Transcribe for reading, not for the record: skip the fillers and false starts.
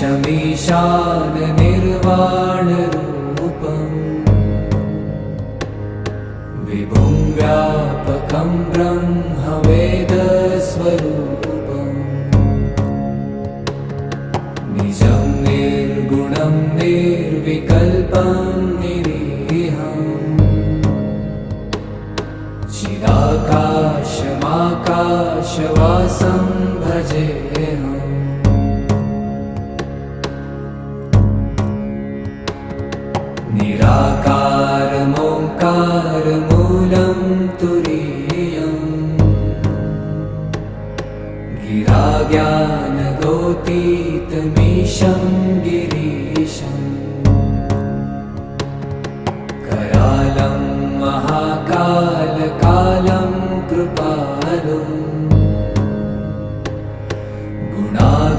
नमामीशमीशान निर्वाणरूपम् विभुं व्यापकं ब्रह्मवेदस्वरूपम् निजं निर्गुणं निर्विकल्पं निरीहम् चिदाकाशमाकाशवासं भजेऽहम् निराकारमोङ्कारमूलं तुरीयम् गिराज्ञानगोतीतमीशं गिरीशम् करालं महाकाल